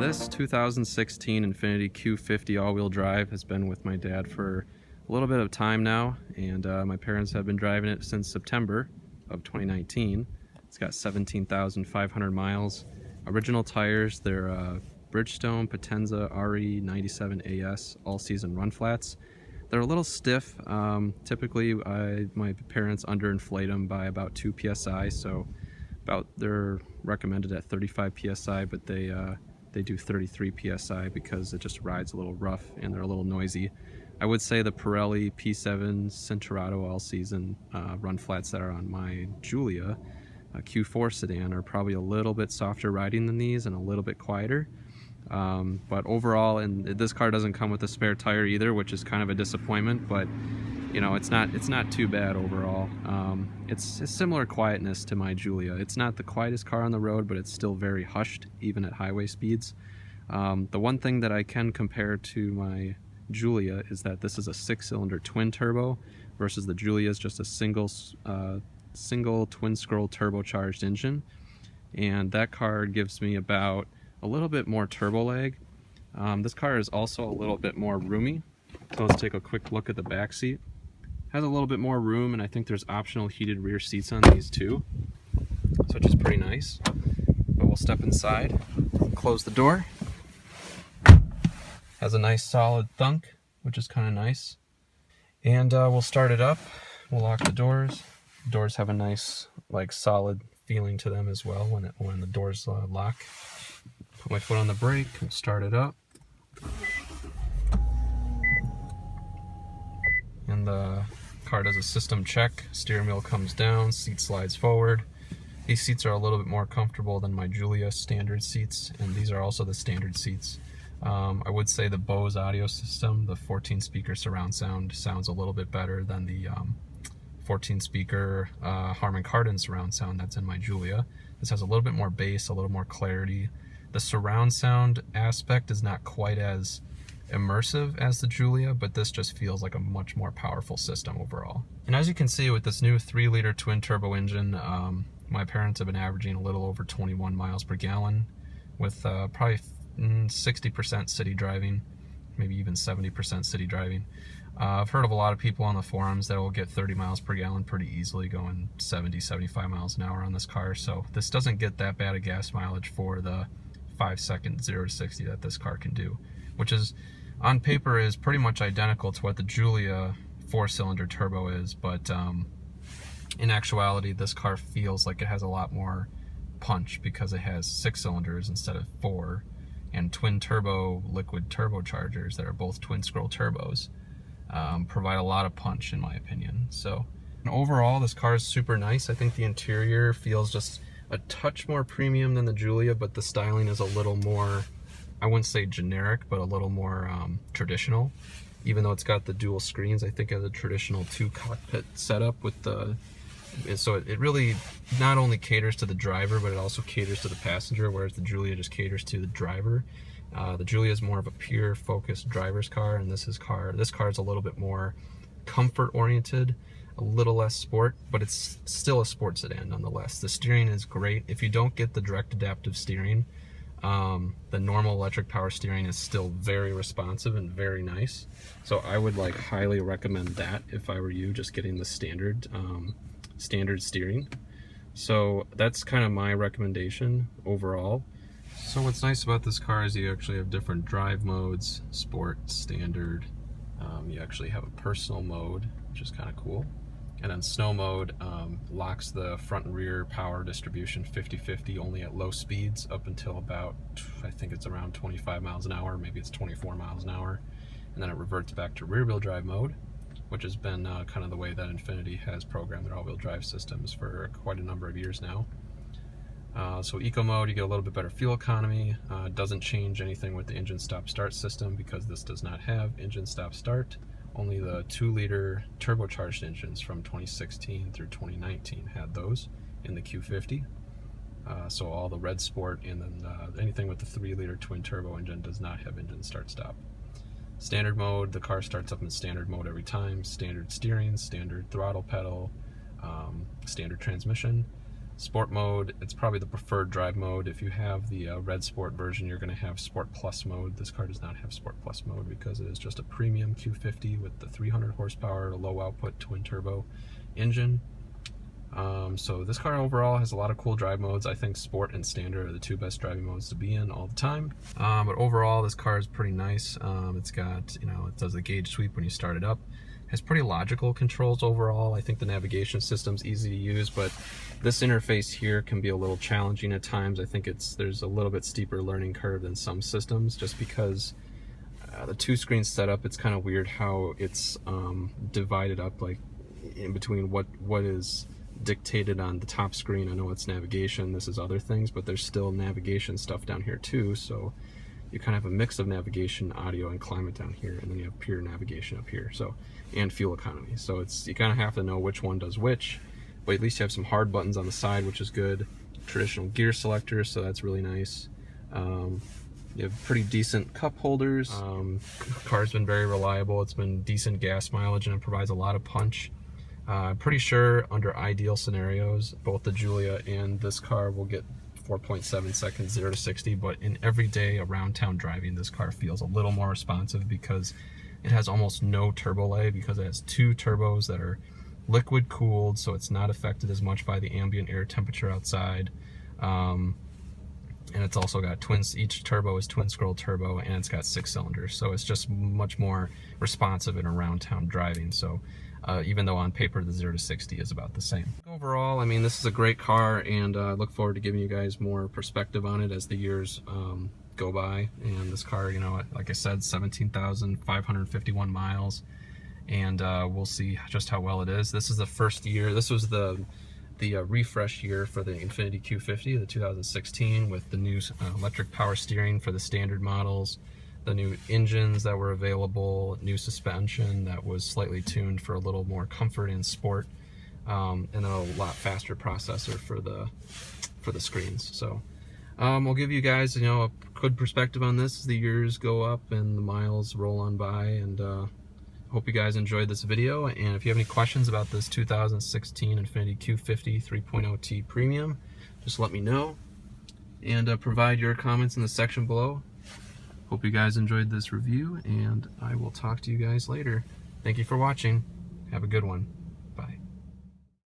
This 2016 Infiniti Q50 all-wheel drive has been with my dad for a little bit of time now, and my parents have been driving it since September of 2019. It's got 17,500 miles. Original tires, they're Bridgestone Potenza RE 97 AS all-season run flats. They're a little stiff. Typically, my parents underinflate them by about 2 psi, so they're recommended at 35 psi, but they do 33 psi because it just rides a little rough and they're a little noisy. I would say the Pirelli P7 Cinturato all-season run flats that are on my Giulia Q4 sedan are probably a little bit softer riding than these and a little bit quieter. But overall, and this car doesn't come with a spare tire either, which is kind of a disappointment, but you know, it's not too bad overall. It's a similar quietness to my Giulia. It's not the quietest car on the road, but it's still very hushed, even at highway speeds. The one thing that I can compare to my Giulia is that this is a 6-cylinder twin turbo versus the Giulia is just a single twin scroll turbocharged engine, and that car gives me about a little bit more turbo lag. This car is also a little bit more roomy, so let's take a quick look at the back seat. Has a little bit more room, and I think there's optional heated rear seats on these too, so which is pretty nice. But we'll step inside, close the door. Has a nice solid thunk, which is kind of nice. And we'll start it up. We'll lock the doors. The doors have a nice, like, solid feeling to them as well when the doors lock. Put my foot on the brake. We'll start it up. And the car does a system check. Steering wheel comes down, seat slides forward. These seats are a little bit more comfortable than my Giulia standard seats, and these are also the standard seats. I would say the Bose audio system, the 14-speaker surround sound, sounds a little bit better than the 14-speaker Harman Kardon surround sound that's in my Giulia. This has a little bit more bass, a little more clarity. The surround sound aspect is not quite as immersive as the Giulia, but this just feels like a much more powerful system overall. And as you can see with this new 3-liter twin turbo engine, my parents have been averaging a little over 21 miles per gallon with probably 60% city driving, maybe even 70% city driving. I've heard of a lot of people on the forums that will get 30 miles per gallon pretty easily, going 70, 75 miles an hour on this car, so this doesn't get that bad of gas mileage for the 5-second 0 to 60 that this car can do, which is, on paper, is pretty much identical to what the Giulia 4-cylinder turbo is, but in actuality this car feels like it has a lot more punch because it has 6 cylinders instead of 4, and twin turbo liquid turbochargers that are both twin scroll turbos provide a lot of punch, in my opinion. So overall, this car is super nice. I think the interior feels just a touch more premium than the Giulia, but the styling is a little more, I wouldn't say generic, but a little more traditional. Even though it's got the dual screens, I think it has a traditional 2-cockpit setup with the, so it really not only caters to the driver, but it also caters to the passenger, whereas the Giulia just caters to the driver. The Giulia is more of a pure focused driver's car, and this car is a little bit more comfort oriented, a little less sport, but it's still a sports sedan nonetheless. The steering is great. If you don't get the direct adaptive steering, the normal electric power steering is still very responsive and very nice. So I would highly recommend that if I were you, just getting the standard steering. So that's kind of my recommendation overall. So what's nice about this car is you actually have different drive modes: sport, standard. You actually have a personal mode, which is kind of cool. And then snow mode locks the front and rear power distribution 50-50 only at low speeds up until about, I think it's around 25 miles an hour, maybe it's 24 miles an hour. And then it reverts back to rear wheel drive mode, which has been kind of the way that Infiniti has programmed their all-wheel drive systems for quite a number of years now. So eco mode, you get a little bit better fuel economy. Doesn't change anything with the engine stop-start system because this does not have engine stop-start. Only the 2-liter turbocharged engines from 2016 through 2019 had those in the Q50. So all the Red Sport and then anything with the 3-liter twin turbo engine does not have engine start-stop. Standard mode, the car starts up in standard mode every time. Standard steering, standard throttle pedal, standard transmission. Sport mode, it's probably the preferred drive mode. If you have the red Sport version, you're going to have Sport Plus mode. This car does not have Sport Plus mode because it is just a premium Q50 with the 300 horsepower, low output twin turbo engine. So this car overall has a lot of cool drive modes. I think Sport and Standard are the two best driving modes to be in all the time. But overall, this car is pretty nice. It's got, it does the gauge sweep when you start it up. Has pretty logical controls overall. I think the navigation system's easy to use, but this interface here can be a little challenging at times. I think there's a little bit steeper learning curve than some systems, just because the two screen setup, it's kind of weird how it's divided up, like in between what is dictated on the top screen. I know it's navigation, this is other things, but there's still navigation stuff down here too, so you kind of have a mix of navigation, audio, and climate down here, and then you have pure navigation up here, so, and fuel economy. So you kind of have to know which one does which, but at least you have some hard buttons on the side, which is good. Traditional gear selectors, so that's really nice. You have pretty decent cup holders. Car's been very reliable. It's been decent gas mileage, and it provides a lot of punch. I'm pretty sure under ideal scenarios, both the Giulia and this car will get 4.7 seconds 0 to 60, but in everyday around town driving, this car feels a little more responsive because it has almost no turbo lag, because it has two turbos that are liquid cooled, so it's not affected as much by the ambient air temperature outside. And it's also got each turbo is twin scroll turbo, and it's got 6 cylinders, so it's just much more responsive in around town driving. So even though on paper the 0 to 60 is about the same. Overall, I mean, this is a great car, and I look forward to giving you guys more perspective on it as the years go by. And this car, like I said, 17,551 miles, and we'll see just how well it is. This is the first year, this was the refresh year for the Infiniti Q50, the 2016, with the new electric power steering for the standard models, the new engines that were available, new suspension that was slightly tuned for a little more comfort and sport, and then a lot faster processor for the screens. So we'll give you guys a good perspective on this as the years go up and the miles roll on by, and hope you guys enjoyed this video. And if you have any questions about this 2016 Infiniti Q50 3.0T Premium, just let me know, and provide your comments in the section below. Hope you guys enjoyed this review, and I will talk to you guys later. Thank you for watching. Have a good one.